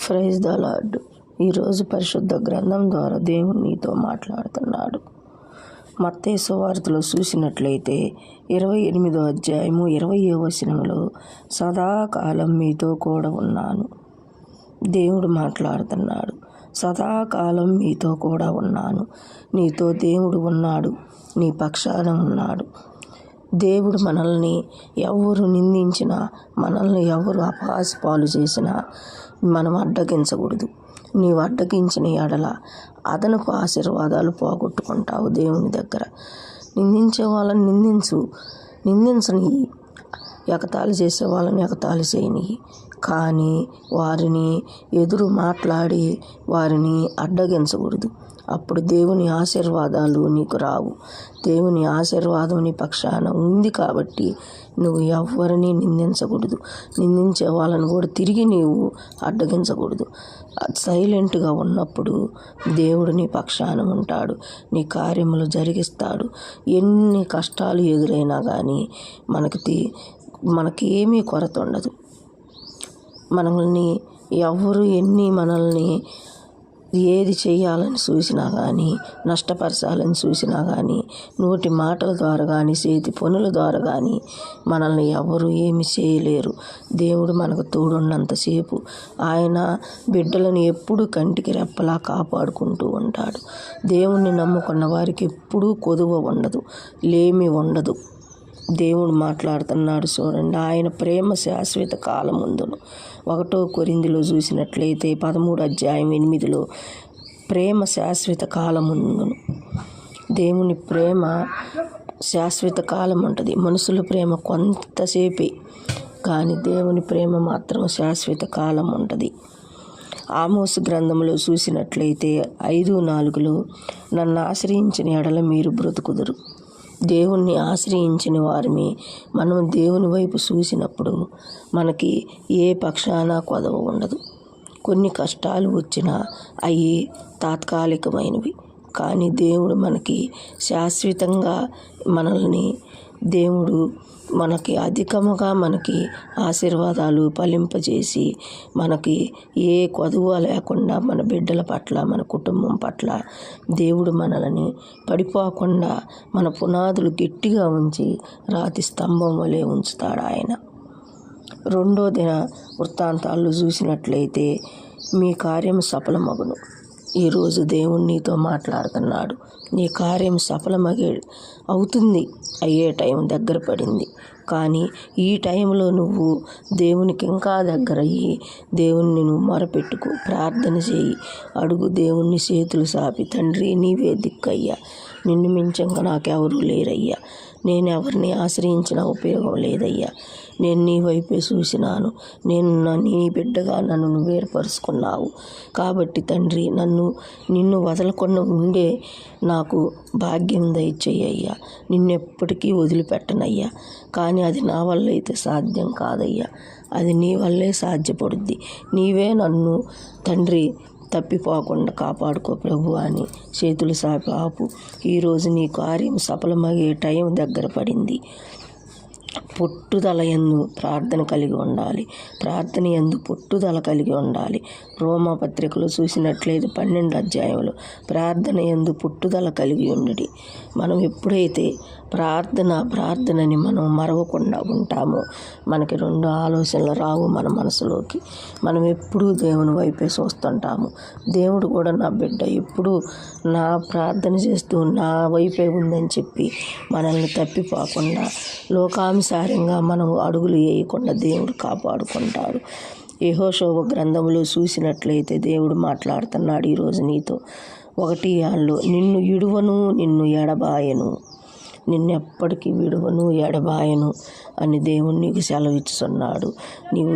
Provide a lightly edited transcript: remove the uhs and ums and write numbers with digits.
Praise the lord. ఈరోజు పరిశుద్ధ గ్రంథం ద్వారా దేవుడు నీతో మాట్లాడుతున్నాడు. మత్తయి సువార్తలో చూసినట్లయితే 28వ అధ్యాయము 20వ వచనంలో సదాకాలం మీతో కూడా ఉన్నాను. దేవుడు మాట్లాడుతున్నాడు. సదాకాలం మీతో కూడా ఉన్నాను. నీతో దేవుడు ఉన్నాడు, నీ పక్షాన ఉన్నాడు. దేవుడు మనల్ని ఎవరు నిందించినా, మనల్ని ఎవరు అపహాస్యపాలు చేసినా మనం అడ్డగించకూడదు. నీవు అడ్డగించిన ఎడల అదనపు ఆశీర్వాదాలు పోగొట్టుకుంటావు దేవుని దగ్గర. నిందించే వాళ్ళని నిందించని, ఎగతాళి చేసే వాళ్ళని ఎగతాళి చేయని, కానీ వారిని ఎదురు మాట్లాడి వారిని అడ్డగించకూడదు. అప్పుడు దేవుని ఆశీర్వాదాలు నీకు రావు. దేవుని ఆశీర్వాదం నీ పక్షాన ఉంది కాబట్టి నువ్వు ఎవరిని నిందించకూడదు. నిందించే వాళ్ళని కూడా తిరిగి నీవు అడ్డగించకూడదు. సైలెంట్గా ఉన్నప్పుడు దేవుడు నీ పక్షాన ఉంటాడు, నీ కార్యములు జరిగిస్తాడు. ఎన్ని కష్టాలు ఎదురైనా కానీ మనకి ఏమీ కొరత ఉండదు. మనల్ని ఎవరు మనల్ని ఏది చేయాలని చూసినా కానీ, నష్టపరచాలని చూసినా కానీ, నోటి మాటల ద్వారా కానీ, చేతి పనుల ద్వారా కానీ మనల్ని ఎవరు ఏమి చేయలేరు. దేవుడు మనకు తోడున్నంతసేపు ఆయన బిడ్డలను ఎప్పుడూ కంటికి రెప్పలా కాపాడుకుంటూ ఉంటాడు. దేవుణ్ణి నమ్ముకున్న వారికి ఎప్పుడూ కొదువ ఉండదు, లేమి ఉండదు. దేవుడు మాట్లాడుతున్నాడు చూడండి. ఆయన ప్రేమ శాశ్వత కాలముందును. 1 కొరింథీలో చూసినట్లయితే 13వ అధ్యాయం 8లో ప్రేమ శాశ్వత కాలముందును. దేవుని ప్రేమ శాశ్వత కాలం ఉంటుంది. మనుషుల ప్రేమ కొంతసేపే, కానీ దేవుని ప్రేమ మాత్రం శాశ్వత కాలం ఉంటుంది. ఆమోసు గ్రంథంలో చూసినట్లయితే 5:4లో నన్ను ఆశ్రయించిన ఎడల మీరు బ్రతుకుదురు. దేవుణ్ణి ఆశ్రయించిన వారిని మనం దేవుని వైపు చూసినప్పుడు మనకి ఏ పక్షాన కొదవ ఉండదు. కొన్ని కష్టాలు వచ్చినా అవి తాత్కాలికమైనవి, కానీ దేవుడు మనకి శాశ్వతంగా మనకి అధికముగా మనకి ఆశీర్వాదాలు ఫలింపజేసి మనకి ఏ కొదువ లేకుండా మన బిడ్డల పట్ల, మన కుటుంబం పట్ల దేవుడు మనల్ని పడిపోకుండా మన పునాదులు గట్టిగా ఉంచి రాతి స్తంభం వలె ఉంచుతాడు ఆయన. 2వ దిన వృత్తాంతాల్లో చూసినట్లయితే మీ కార్యం సఫలమగును. ఈరోజు దేవుడు నీతో మాట్లాడుతున్నాడు. నీ కార్యం అవుతుంది, అయ్యే టైం దగ్గర పడింది. కానీ ఈ టైంలో నువ్వు దేవునికి ఇంకా దగ్గరయ్యి దేవుణ్ణి నువ్వు మొరపెట్టుకో, ప్రార్థన చేయి, అడుగు. దేవుణ్ణి చేతులు సాపి, తండ్రి నీవే దిక్కయ్యా, నిన్ను మించంగా నాకెవరూ లేరయ్యా, నేను ఎవరిని ఆశ్రయించినా ఉపయోగం లేదయ్యా, నేను నీ వైపే చూసినాను, నీ బిడ్డగా నన్ను నువ్వు ఏర్పరుచుకున్నావు కాబట్టి తండ్రి నిన్ను వదలకుండా ఉండే నాకు భాగ్యం దయచేయ్యా, నిన్నెప్పటికీ వదిలిపెట్టనయ్యా. కానీ అది నా వల్ల అయితే సాధ్యం కాదయ్యా, అది నీ వల్లే సాధ్యపడుద్ది. నీవే నన్ను తండ్రి తప్పిపోకుండా కాపాడుకో ప్రభు అని చేతులు సాపి ఆపు. ఈరోజు నీ కార్యం సఫలమయ్యే టైం దగ్గర పడింది. పట్టుదల యందు ప్రార్థన కలిగి ఉండాలి, ప్రార్థన యందు పట్టుదల కలిగి ఉండాలి. రోమాపత్రికలో చూసినట్లయితే 12వ అధ్యాయంలో ప్రార్థన యందు పట్టుదల కలిగి ఉండి, మనం ఎప్పుడైతే ప్రార్థనని మనం మరవకుండా ఉంటామో మనకి 2 ఆలోచనలు రావు మన మనసులోకి. మనం ఎప్పుడూ దేవుని వైపే చూస్తుంటాము. దేవుడు కూడా నా బిడ్డ ఎప్పుడూ నా ప్రార్థన చేస్తూ నా వైపే ఉందని చెప్పి మనల్ని తప్పిపోకుండా లోకానుసారంగా మనం అడుగులు వేయకుండా దేవుడు కాపాడుకుంటాడు. యెహోషువ గ్రంథంలో చూసినట్లయితే దేవుడు మాట్లాడుతున్నాడు ఈరోజు నీతో. 1:6లో నిన్ను విడువను, నిన్ను ఎడబాయను, నిన్నెప్పటికీ విడువను ఎడబాయను అని దేవుడు నీకు సెలవిస్తున్నాడు. నీవు